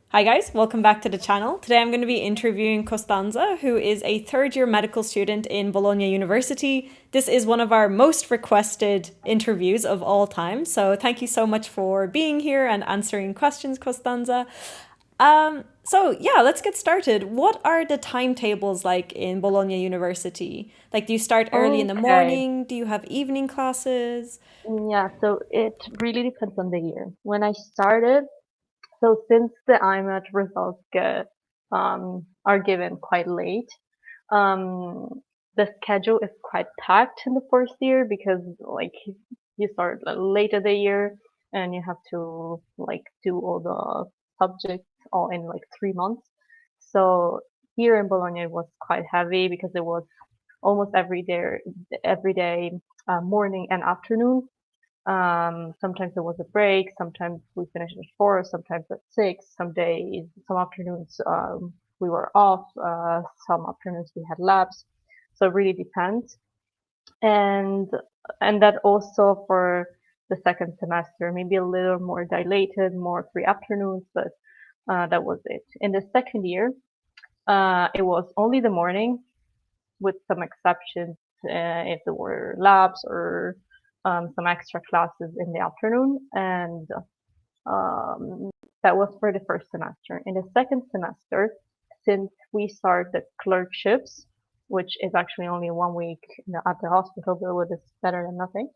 Hi guys, welcome back to the channel. Today I'm going to be interviewing Costanza, who is a third year medical student in Bologna University. This is one of our most requested interviews of all time, so thank you so much for being here and answering questions, Costanza. So let's get started. What are the timetables like in Bologna University? Like, do you start early in the Okay. morning? Do you have evening classes? Yeah, so it really depends on the year. When I started, so since the IMAT results are given quite late, um the schedule is quite packed in the first year because like you start later the year and you have to like do all the subjects all in like 3 months. So here in Bologna it was quite heavy because it was almost every day, morning and afternoon. Sometimes there was a break. Sometimes we finished at 4, sometimes at 6. Some days, some afternoons, we were off. Some afternoons we had labs. So it really depends. And and that also for the second semester, maybe a little more dilated, more 3 afternoons, but that was it. In the second year, it was only the morning, with some exceptions if there were labs or some extra classes in the afternoon. And um, that was for the first semester. In the second semester, since we start the clerkships, which is actually only 1 week at the hospital, but it's better than nothing.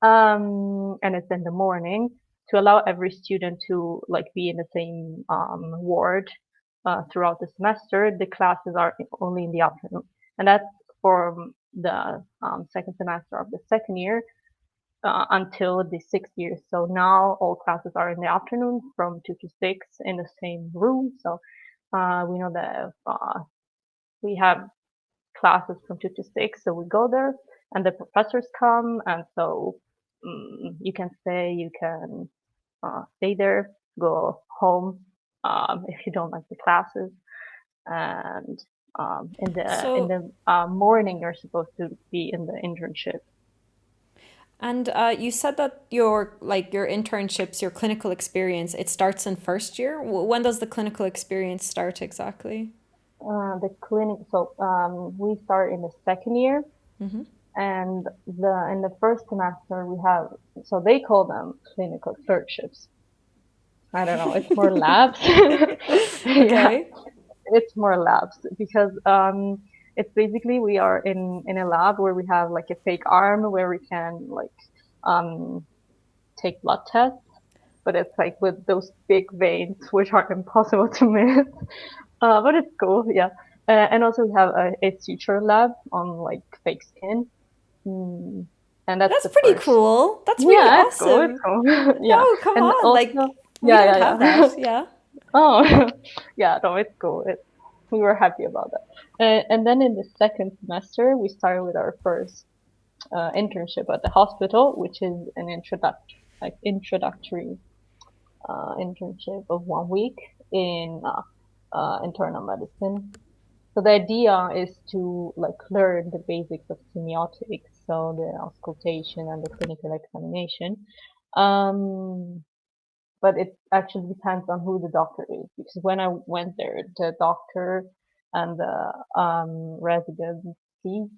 And it's in the morning to allow every student to like be in the same ward throughout the semester. The classes are only in the afternoon, and that's for the second semester of the second year until the 6 years. So now all classes are in the afternoon from 2 to 6 in the same room. So we know that we have classes from 2 to 6, so we go there, and the professors come, and so you can stay there, go home if you don't like the classes, and in So, the morning you're supposed to be in the internship. and you said that your internships, your clinical experience, it starts in first year. When does the clinical experience start exactly? The clinic, so we start in the second year, Mm-hmm. and the in the first semester we have, so they call them clinical clerkships. I don't know, it's more labs. Yeah, Okay. it's more labs because it's basically we are in a lab where we have like a fake arm where we can like um take blood tests, but it's like with those big veins which are impossible to miss. But it's cool, yeah. And also we have a suture lab on like fake skin. Mm, and that's That's the pretty first. cool. That's really Yeah, it's cool. It's awesome. cool. Yeah, No, come and on. also, Like, we yeah, don't yeah, have yeah. that. Yeah. Oh, yeah, no, it's cool. We were happy about that. And then in the second semester, we started with our first internship at the hospital, which is an introductory internship of 1 week in internal medicine. So the idea is to like learn the basics of semiotics, so the auscultation and the clinical examination. Um, but it actually depends on who the doctor is, because when I went there, the doctor and the residency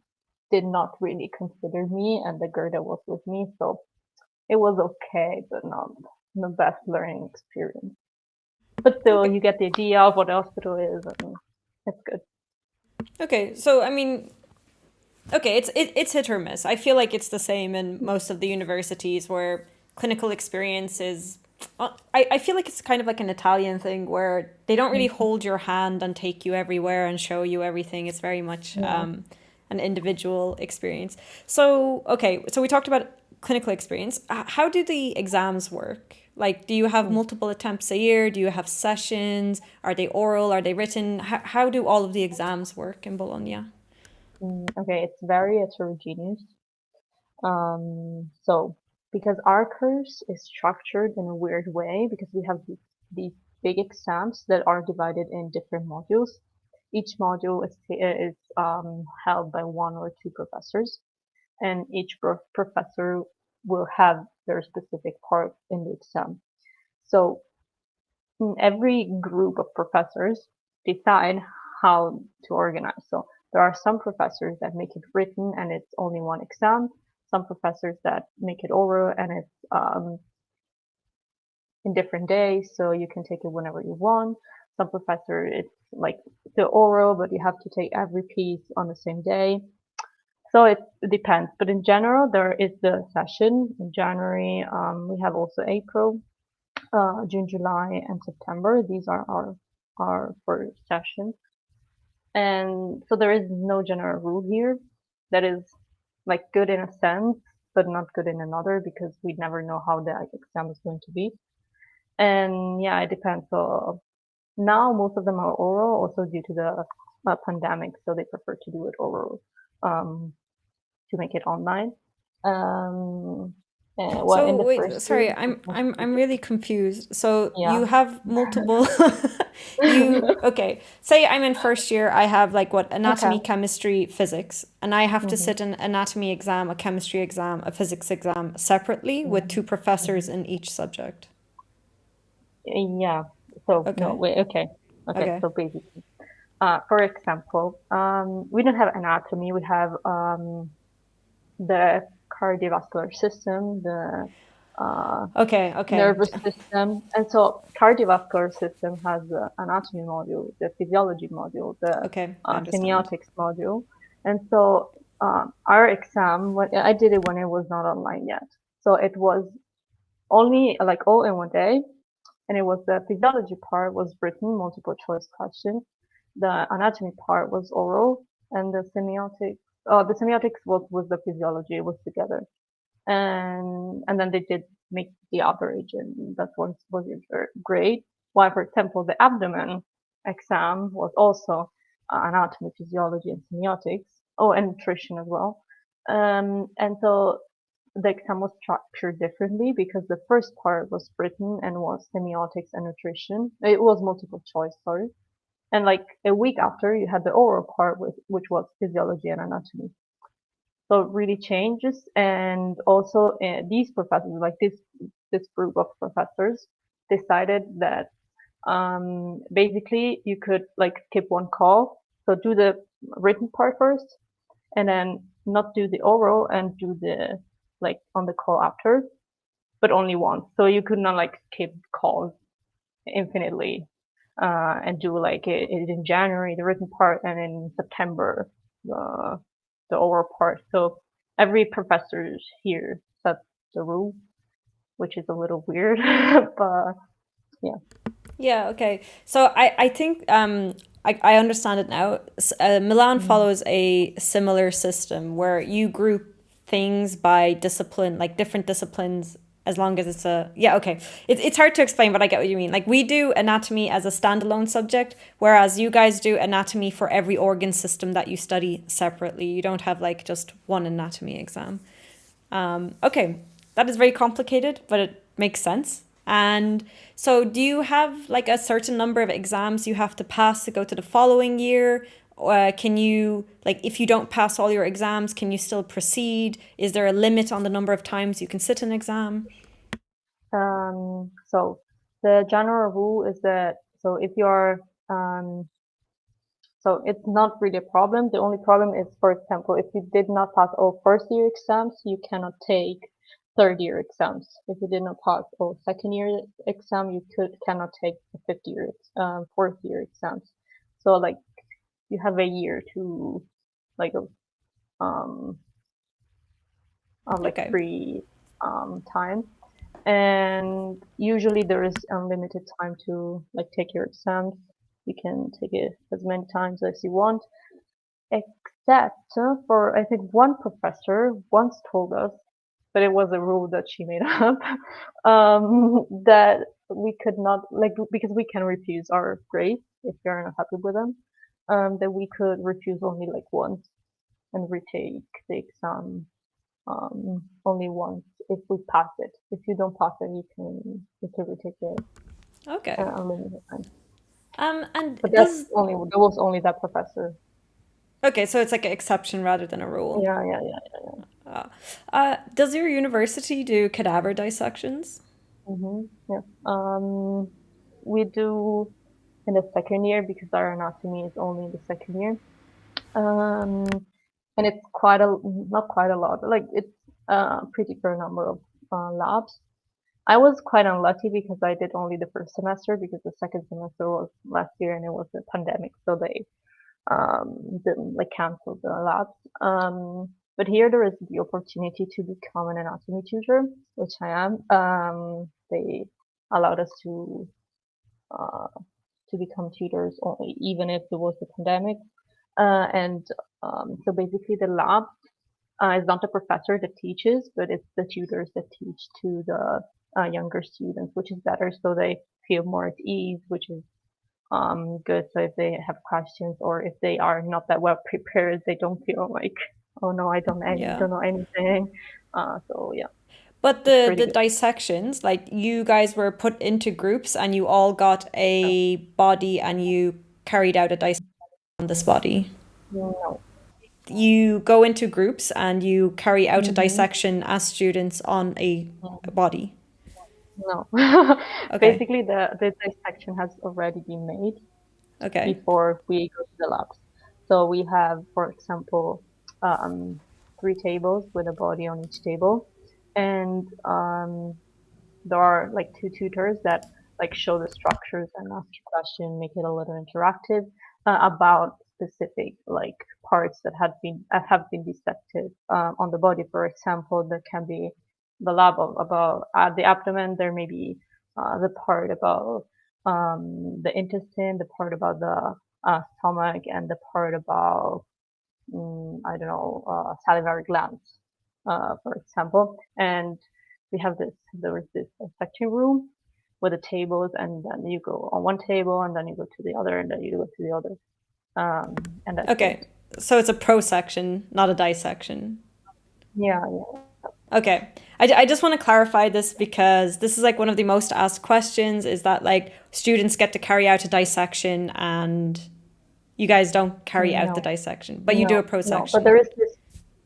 did not really consider me, and the girl that was with me, so it was okay, but not the best learning experience. But still, Okay. you get the idea of what the hospital is, and it's good. Okay. So, I mean, okay, it's hit or miss. I feel like it's the same in most of the universities where clinical experience is. I feel like it's kind of like an Italian thing where they don't really Mhm. hold your hand and take you everywhere and show you everything. It's very much Yeah. an individual experience. So, okay, so we talked about clinical experience. How do the exams work? Like, do you have Mm. multiple attempts a year? Do you have sessions? Are they oral? Are they written? How do all of the exams work in Bologna? Okay, it's very heterogeneous. So because our course is structured in a weird way, because we have these big exams that are divided in different modules. Each module is held by one or two professors, and each professor will have their specific part in the exam. So every group of professors decide how to organize. So there are some professors that make it written and it's only one exam. Some professors that make it oral and it's in different days, so you can take it whenever you want. Some professor it's like the oral, but you have to take every piece on the same day. So it depends, but in general, there is the session in January. We have also April, June, July, and September. These are our first sessions, and so there is no general rule here. That is like good in a sense, but not good in another because we never know how the exam is going to be. And yeah, it depends. So now most of them are oral, also due to the pandemic, so they prefer to do it oral to make it online. Um, well, in So the wait, first year, sorry, I'm really confused. So yeah. you have multiple you okay, say I'm in first year, I have like what Okay. anatomy, chemistry, physics, and I have to hmm sit an anatomy exam, a chemistry exam, a physics exam separately with two hmm professors hmm in each subject. Yeah. So no, Okay. wait. Okay. Okay. Okay. So basically, for example, we don't have anatomy. We have the cardiovascular system, the uh, Okay, okay. nervous system. And so cardiovascular system has the anatomy module, the physiology module, the Okay, I understand. semiotics module. And so our exam, when I did it when it was not online yet. So it was only like all in one day. And it was the physiology part was written, multiple choice questions. The anatomy part was oral, and the semiotics was the physiology, it was together. And then they did make the average, and that was great. While, for example, the abdomen exam was also anatomy, physiology, and semiotics. Oh, and nutrition as well. And so the exam was structured differently because the first part was written and was semiotics and nutrition. It was multiple choice, sorry. And like a week after, you had the oral part, which was physiology and anatomy. So it really changes. And also, these professors, like this group of professors, decided that basically you could like skip one call. So do the written part first, and then not do the oral and do the like on the call after, but only once. So you could not like skip calls infinitely and do like it in January the written part and in September the oral part. So every professor here sets the rule, which is a little weird, but yeah. Yeah, okay. So I think I understand it now. Milan Mm. follows a similar system where you group things by discipline, like different disciplines, as long as it's a yeah, okay. It's hard to explain, but I get what you mean. Like we do anatomy as a standalone subject, whereas you guys do anatomy for every organ system that you study separately. You don't have like just one anatomy exam. Okay, that is very complicated, but it makes sense. And so, do you have like a certain number of exams you have to pass to go to the following year? Or can you, like, if you don't pass all your exams, can you still proceed? Is there a limit on the number of times you can sit an exam? So the general rule is that so if you're um, so it's not really a problem. The only problem is, for example, if you did not pass all first year exams, you cannot take third year exams. If you did not pass all second year exam, you cannot take the fourth year exams. So like you have a year to like um like Okay. free time. And usually there is unlimited time to like take your exams. You can take it as many times as you want, except for I think one professor once told us, but it was a rule that she made up, that we could not like because we can refuse our grades if you're not happy with them, that we could refuse only like once and retake the exam only once if we pass it. If you don't pass it, you can retake it Okay. unlimited time. And But does that was only that professor. okay, so it's like an exception rather than a rule. Yeah, yeah, yeah. Does your university do cadaver dissections? Yeah. we do in the second year because our anatomy is only in the second year. Um, and it's quite a not quite a lot, like it's a pretty fair number of labs. I was quite unlucky because I did only the first semester because the second semester was last year and it was a pandemic, so they didn't like cancel the labs. But here there is the opportunity to become an anatomy tutor, which I am. They allowed us uh, to become tutors only, even if there was a pandemic. And so basically, the lab is not the professor that teaches, but it's the tutors that teach to the younger students, which is better, so they feel more at ease, which is good. So if they have questions or if they are not that well prepared, they don't feel like, oh no, Yeah. don't know anything. So yeah, But it's the pretty the good. dissections, like you guys were put into groups and you all got a body and you carried out a dissection on this body. No. You go into groups and you carry out a Mm-hmm. dissection as students on a body. No. Okay. Basically, the dissection has already been made Okay. before we go to the labs. So we have, for example, um, three tables with a body on each table, and there are like two tutors that like show the structures and ask you questions, make it a little interactive about specific like parts that have been dissected on the body. For example, there can be the lab of, about the abdomen. There may be the part about the intestine, the part about the stomach, and the part about I don't know, salivary glands, for example. And we have this, there was this section room with the tables, and then you go on one table, and then you go to the other, and then you go to the other, and that's it. Okay. So it's a prosection, not a dissection. Yeah, yeah. Okay. I just want to clarify this because this is like one of the most asked questions is that like students get to carry out a dissection and you guys don't carry out the No, dissection, but you do a no, no. But prosection. there is this,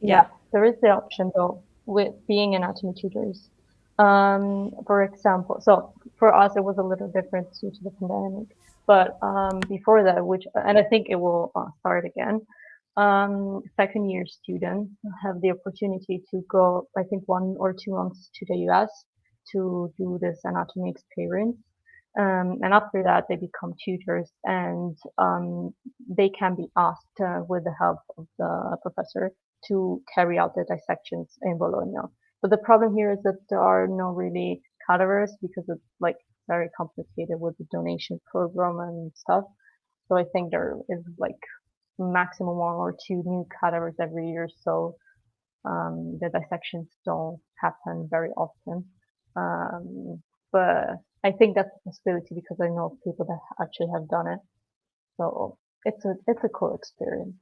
Yeah. yeah, there is the option though with being anatomy tutors. For example, so for us it was a little different due to the pandemic, but before that, which and I think it will start again. Second year students have the opportunity to go, I think, 1 or 2 months to the US to do this anatomy experience. And after that, they become tutors and they can be asked with the help of the professor to carry out the dissections in Bologna. But the problem here is that there are no really cadavers because it's like very complicated with the donation program and stuff. So I think there is like maximum 1 or 2 new cadavers every year. So the dissections don't happen very often. But I think that's a possibility because I know people that actually have done it. So it's a cool experience.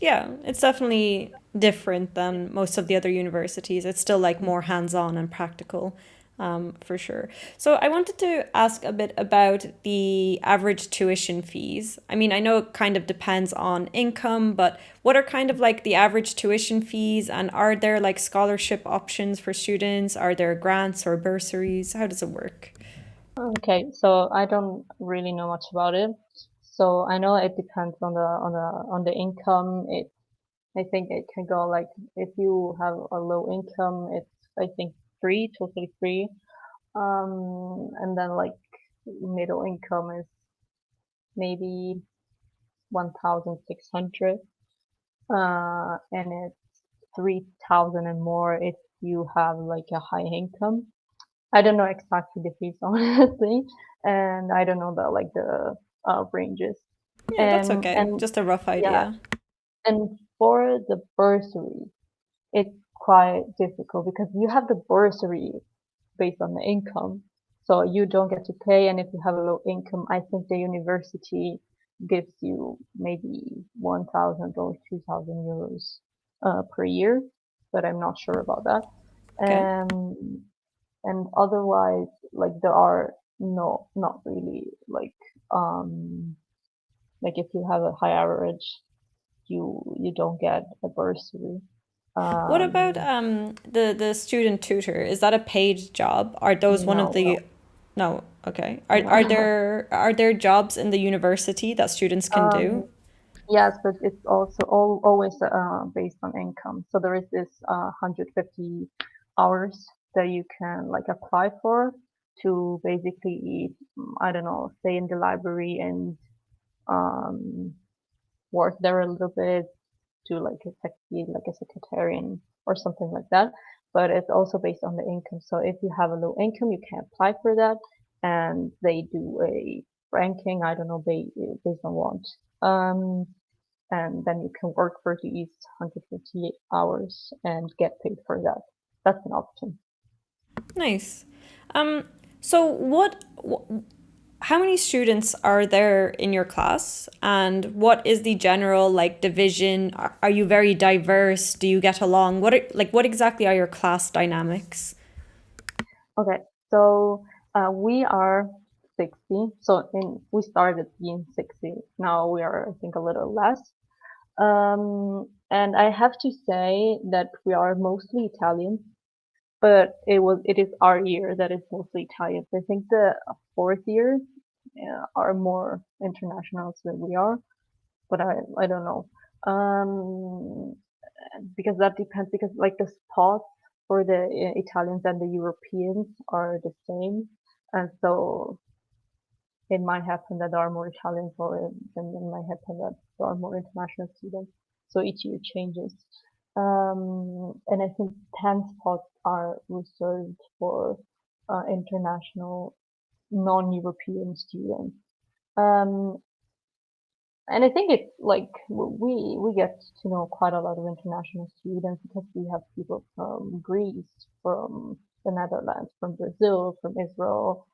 Yeah, it's definitely different than most of the other universities. It's still like more hands-on and practical, for sure. So I wanted to ask a bit about the average tuition fees. I mean, I know it kind of depends on income, but what are kind of like the average tuition fees, and are there like scholarship options for students? Are there grants or bursaries? How does it work? Okay, so I don't really know much about it. So I know it depends on the income. I think it can go like if you have a low income, it's I think free, totally free. And then like middle income is maybe 1,600. And it's 3,000 and more if you have like a high income. I don't know exactly the fees honestly, and I don't know the like the ranges. Yeah, that's okay. And Just a rough yeah, idea. and for the bursary, it's quite difficult because you have the bursary based on the income. So you don't get to pay, and if you have a low income, I think the university gives you maybe 1,000 or 2,000 euros per year, but I'm not sure about that. Okay. Um, and otherwise, like there are no, not really like if you have a high average, you don't get a bursary. What about Um, the student tutor? Is that a paid job? Are those one of no, the no. no? Okay. Yeah. Are there jobs in the university that students can do? Um, yes, but it's also always based on income. So there is this 150 hours that you can like apply for to basically, I don't know, stay in the library and um, work there a little bit, do like be like a secretarian or something like that. But it's also based on the income. So if you have a low income, you can apply for that, and they do a ranking. I don't know, based on what. Um, and then you can work for these 158 hours and get paid for that. That's an option. Nice. Um, so how many students are there in your class, and what is the general like division? Are you very diverse? Do you get along? What exactly are your class dynamics? Okay, so we are 60. So we started being 60. Now we are, I think, a little less. And I have to say that we are mostly Italian, but it is our year that is mostly Italian. I think the fourth year are more international than we are, but I don't know. Um, because that depends because like the spots for the Italians and the Europeans are the same, and so it might happen that there are more Italians, or then it might happen that there are more international students. So each year changes. And I think 10 spots are reserved for international non-European students. Um, and I think it's like we get to know quite a lot of international students because we have people from Greece, from the Netherlands, from Brazil, from Israel.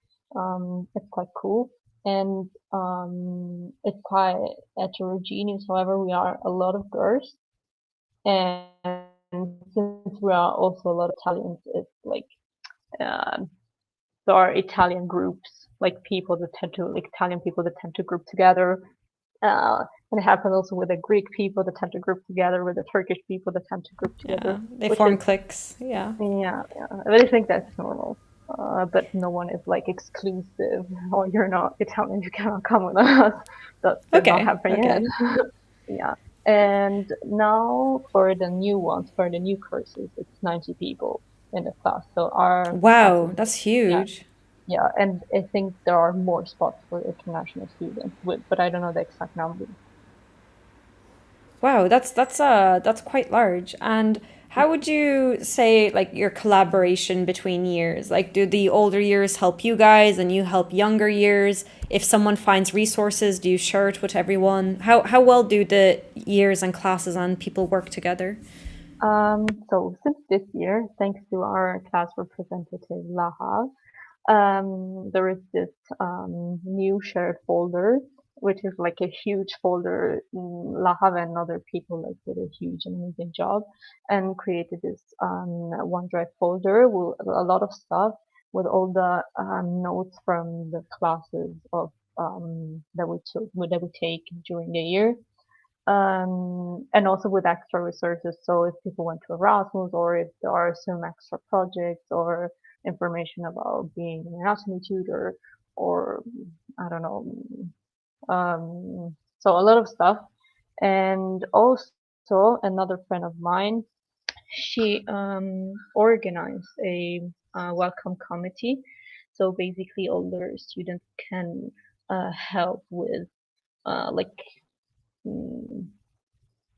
It's quite cool, and it's quite heterogeneous. However, we are a lot of girls, and since we are also a lot of Italians, it's like um, there are Italian groups, like people that tend to like Italian people that tend to group together, uh, and it happens also with the Greek people that tend to group together, with the Turkish people that tend to group together, Yeah, they which form is, cliques. Yeah. yeah, yeah. I really think that's normal. But no one is like exclusive, or you're not Italian, you cannot come with us. That did not Okay. happen yet. Okay. Yeah. And now for the new ones, for the new courses, it's 90 people in the class. So our class is, Wow, that's yeah, huge. yeah. And I think there are more spots for international students, but I don't know the exact number. Wow, that's quite large. And how would you say like your collaboration between years? Like do the older years help you guys and you help younger years? If someone finds resources, do you share it with everyone? How well do the years and classes and people work together? So since this year, thanks to our class representative Laha, there is this new shared folder, which is like a huge folder. Lahav and other people like did a huge amazing job and created this OneDrive folder with a lot of stuff with all the notes from the classes of that we take during the year, and also with extra resources. So if people went to Erasmus, or if there are some extra projects or information about being an anatomy tutor, or I don't know. So a lot of stuff. And also another friend of mine, she organized a welcome committee. So basically, older students can help with like mm,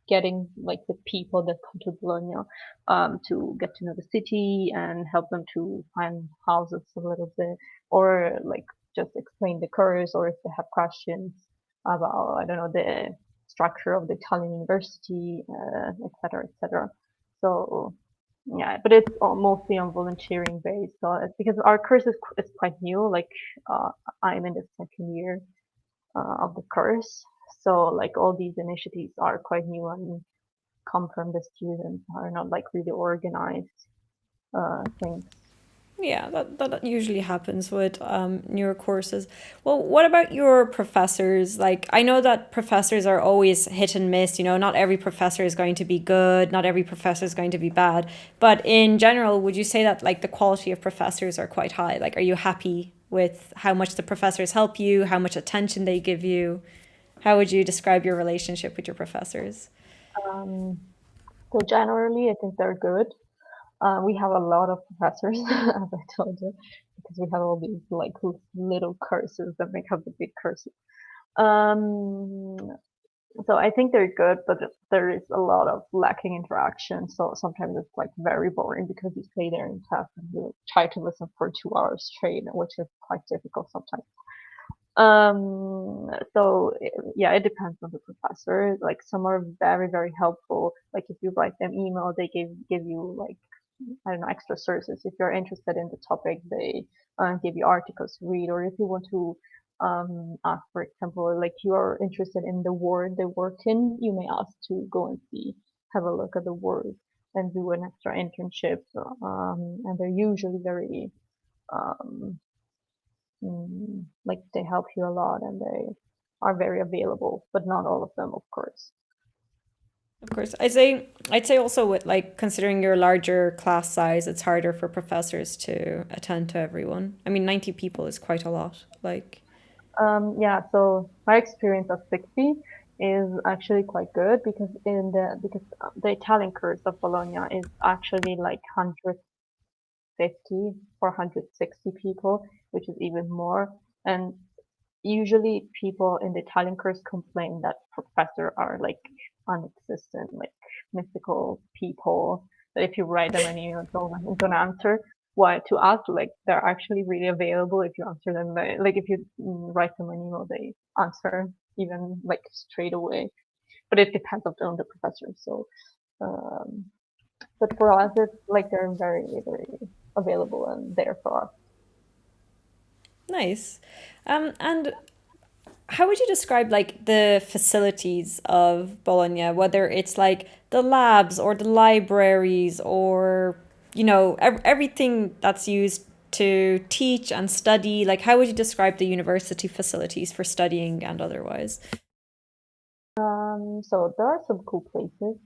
getting like the people that come to Bologna to get to know the city and help them to find houses a little bit, or like just explain the course, or if they have questions about, I don't know, the structure of the Italian university, etc., etc. So yeah, but it's mostly on volunteering based. So it's because our course is quite new. Like uh, I'm in the second year of the course, so like all these initiatives are quite new and come from the students, are not like really organized things. Yeah, that usually happens with newer courses. Well, what about your professors? Like, I know that professors are always hit and miss. You know, not every professor is going to be good, not every professor is going to be bad. But in general, would you say that like the quality of professors are quite high? Like, are you happy? with how much the professors help you, how much attention they give you? How would you describe your relationship with your professors? Um, so generally, I think they're good. We have a lot of professors, as I told you, because we have all these like little curses that make up the big curses. Um, so I think they're good, but there is a lot of lacking interaction. So sometimes it's like very boring because you stay there in class and you try to listen for 2 hours straight, which is quite difficult sometimes. Yeah, it depends on the professor. Like some are very, very helpful. Like if you write them email, they give you like I don't know extra sources. If you're interested in the topic, they give you articles to read. Or if you want to ask, for example, like you are interested in the ward they work in, you may ask to go and see, have a look at the ward and do an extra internship. And they're usually very um, like they help you a lot and they are very available, but not all of them, of course. Of course, I'd say also with like considering your larger class size, it's harder for professors to attend to everyone. I mean, 90 people is quite a lot. Like, Yeah, so my experience of 60 is actually quite good because the Italian course of Bologna is actually like 150 or 160 people, which is even more. And usually people in the Italian course complain that professors are like non-existent, like mystical people. That if you write them an email, don't answer. Why to us, like they're actually really available. If you answer them, like if you write them an email, they answer even like straight away. But it depends on the professor. So, um, but for us, it's like they're very, very available and there for us. nice. And how would you describe like the facilities of Bologna, whether it's like the labs or the libraries or, everything that's used to teach and study? Like, how would you describe the university facilities for studying and otherwise? So there are some cool places.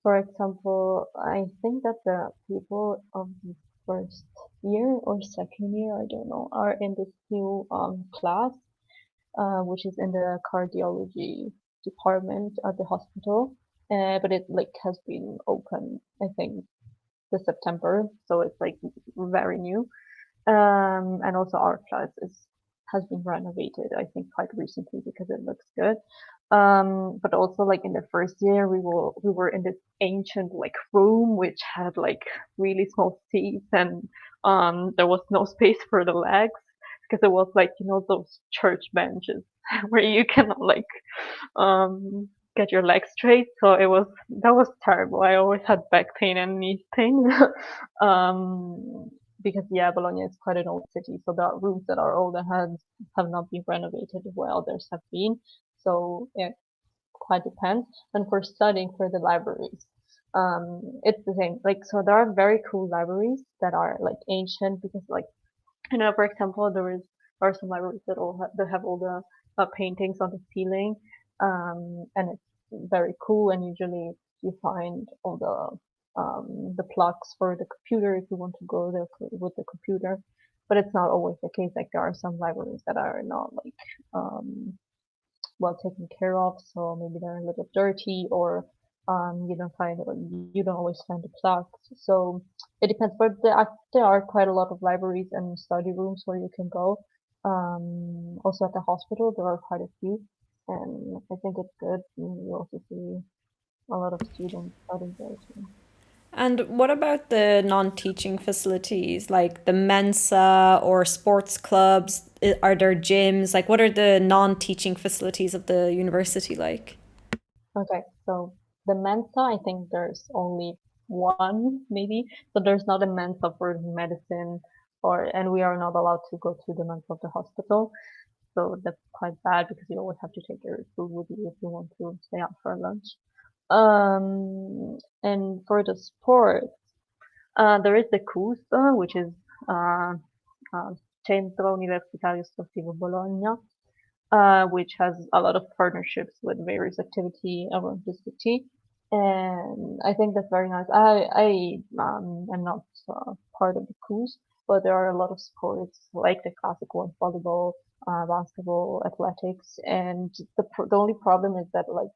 For example, I think that the people of the first year or second year, I don't know, are in this new class, which is in the cardiology department at the hospital. But it like has been open, I think, this September, so it's like very new. And also our class has been renovated, I think, quite recently because it looks good. But also like in the first year, we were in this ancient like room which had like really small seats and there was no space for the legs because it was like those church benches where you cannot like get your legs straight. So that was terrible. I always had back pain and knee pain. Because yeah, Bologna is quite an old city, so there are rooms that are old and have not been renovated while others have been. So yeah, quite depends. And for studying for the libraries, it's the same. Like so, there are very cool libraries that are like ancient because like for example, there are some libraries that have all the paintings on the ceiling, and it's very cool. And usually you find all the plugs for the computer if you want to go there with the computer. But it's not always the case. Like there are some libraries that are not like well taken care of, so maybe they're a little dirty or you don't always find the plugs. So it depends, but there are quite a lot of libraries and study rooms where you can go. Also at the hospital, there are quite a few, and I think it's good. You also see a lot of students studying there too. And what about the non-teaching facilities, like the Mensa or sports clubs? Are there gyms? Like, what are the non-teaching facilities of the university like? Okay, so the Mensa, I think there's only one, maybe. So there's not a Mensa for medicine, and we are not allowed to go to the Mensa of the hospital. So that's quite bad because you always have to take your food with you if you want to stay out for lunch. And for the sports, there is the CUS, which is uh, uh, Centro Universitario Sportivo Bologna, which has a lot of partnerships with various activity around the city. And I think that's very nice. I am not part of the cruise, but there are a lot of sports like the classic ones, volleyball, basketball, athletics, and the only problem is that like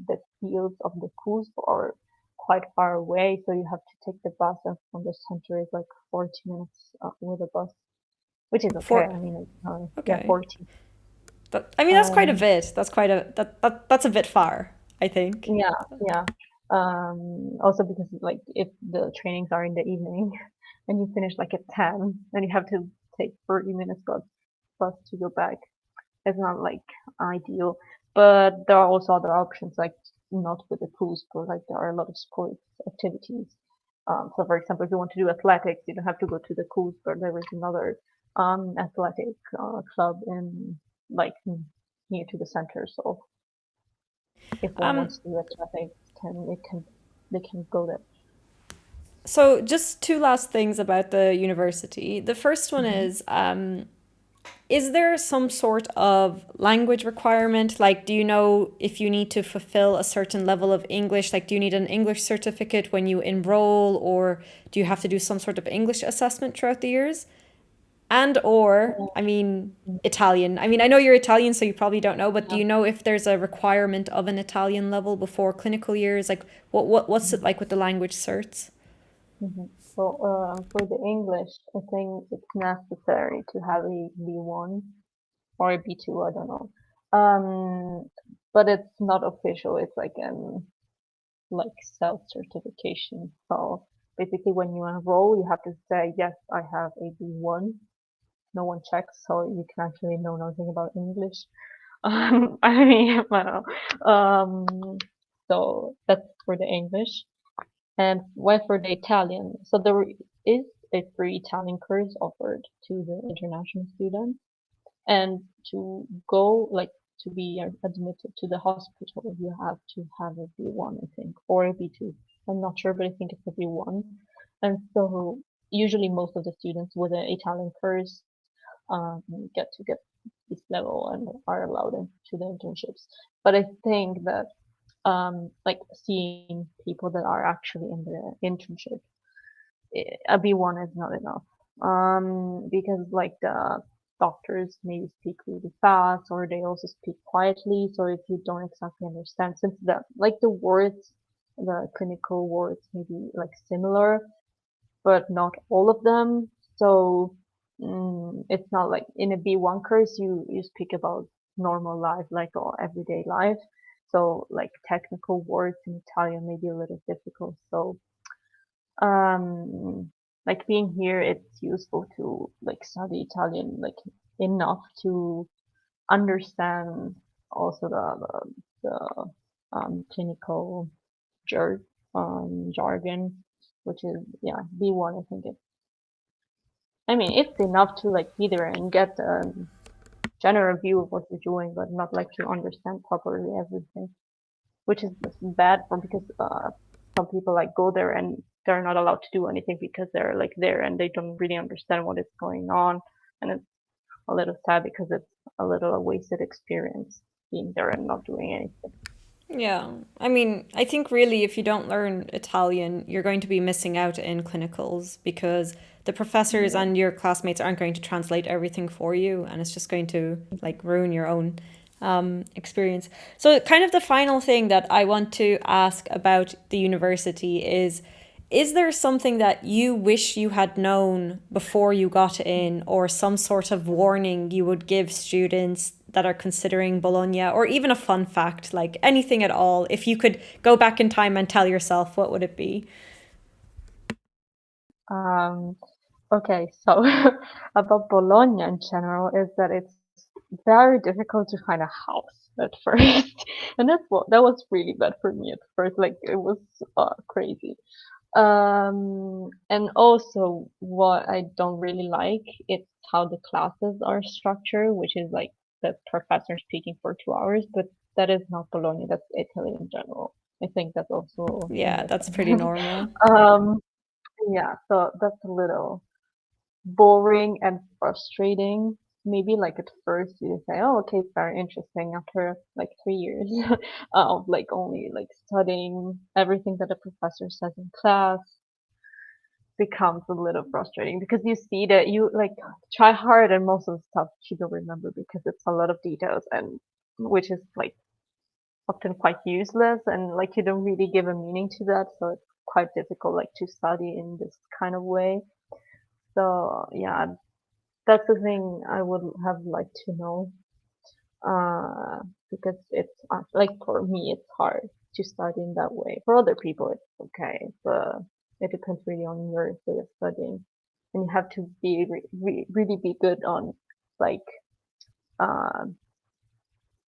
the fields of the schools are quite far away, so you have to take the bus, and from the center is like 40 minutes with a bus, which is okay. For I mean, yeah, okay. 40. I mean, that's quite a Um, bit. That's quite a that's a bit far, I think. yeah, yeah. Also because like if the trainings are in the evening and you finish like at 10, then you have to take 30 minutes bus to go back. It's not like ideal, but there are also other options like not with the cruise, but like there are a lot of sports activities. So for example, if you want to do athletics, you don't have to go to the cruise, but there is another athletic club in like near to the center. So if one Um, wants to do athletics, they can go there. so just two last things about the university. The first one Hmm. is there some sort of language requirement? Like, do you know if you need to fulfill a certain level of English? Like, do you need an English certificate when you enroll, or do you have to do some sort of English assessment throughout the years? And or, I mean, Italian. I mean, I know you're Italian, so you probably don't know, but do Yeah. you know if there's a requirement of an Italian level before clinical years? Like, what's it like with the language certs? Hmm. So for the English, I think it's necessary to have a B1 or a B2, I don't know. But it's not official. It's like self-certification. So basically, when you enroll, you have to say, yes, I have a B1. No one checks, so you can actually know nothing about English. I mean, well, so that's for the English. And why for the Italian? So there is a free Italian course offered to the international students. And to go, like, to be admitted to the hospital, you have to have a B1, I think, or a B2. I'm not sure, but I think it's a B1. And so usually most of the students with an Italian course get this level and are allowed into the internships. But I think that like seeing people that are actually in the internship, a B1 is not enough. Because like the doctors maybe speak really fast or they also speak quietly. So if you don't exactly understand, since the like the words, the clinical words may be like similar, but not all of them. So it's not like in a B1 course you speak about normal life, like or everyday life. So like technical words in Italian may be a little difficult. So um like being here, it's useful to like study Italian like enough to understand also the clinical jar jargon, which is yeah B1. I think I mean, it's enough to like be there and get a general view of what you're doing, but not like to understand properly everything, which is bad for because some people like go there and they're not allowed to do anything because they're like there and they don't really understand what is going on, and it's a little sad because it's a little a wasted experience being there and not doing anything. Yeah. I mean, I think really if you don't learn Italian, you're going to be missing out in clinicals because the professors Yeah. and your classmates aren't going to translate everything for you, and it's just going to like ruin your own experience. So, kind of the final thing that I want to ask about the university is there something that you wish you had known before you got in, or some sort of warning you would give students that are considering Bologna, or even a fun fact, like anything at all? If you could go back in time and tell yourself, what would it be? Um, okay, so about Bologna in general is that it's very difficult to find a house at first, and that was really bad for me at first. Like it was crazy. And also what I don't really like it's how the classes are structured, which is like the professor speaking for 2 hours, but that is not Bologna. That's Italy in general. I think that's also in Yeah, that's pretty Italy. normal. um, yeah, so that's a little boring and frustrating. Maybe like at first you say, oh, okay, it's very interesting. After like 3 years of like only like studying everything that the professor says in class, becomes a little frustrating because you see that you like try hard and most of the stuff you don't remember because it's a lot of details and which is like often quite useless and like you don't really give a meaning to that, so it's quite difficult like to study in this kind of way. So yeah, that's the thing I would have liked to know. Because it's like for me it's hard to study in that way. For other people it's okay, but it depends really on your way of studying, and you have to be really be good on like uh,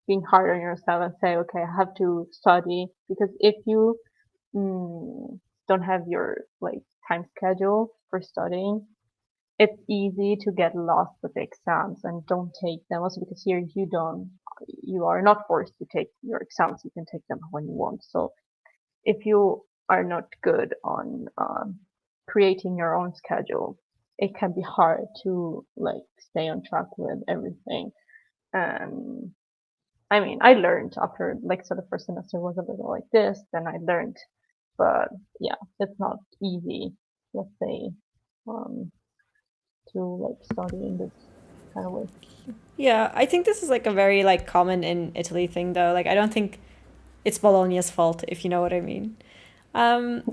being hard on yourself and say, okay, I have to study because if you mm, don't have your like time schedule for studying, it's easy to get lost with the exams and don't take them. Also because here you are not forced to take your exams. You can take them when you want. So if you are not good on creating your own schedule, it can be hard to like stay on track with everything. And I mean, I learned after like so the first semester was a little like this, then I learned, but yeah, it's not easy. Let's say um, to like study in this kind of way. Yeah, I think this is like a very like common in Italy thing though. Like I don't think it's Bologna's fault, if you know what I mean.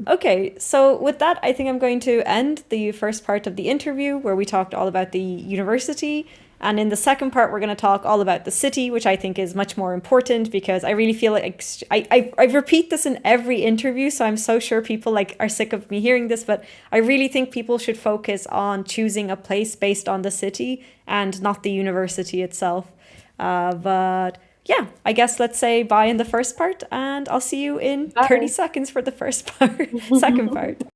Okay, so with that, I think I'm going to end the first part of the interview where we talked all about the university. And in the second part, we're going to talk all about the city, which I think is much more important because I really feel like I repeat this in every interview. So I'm so sure people like are sick of me hearing this, but I really think people should focus on choosing a place based on the city and not the university itself. But yeah, I guess let's say bye in the first part, and I'll see you in 30 Bye. seconds for the first part, second part.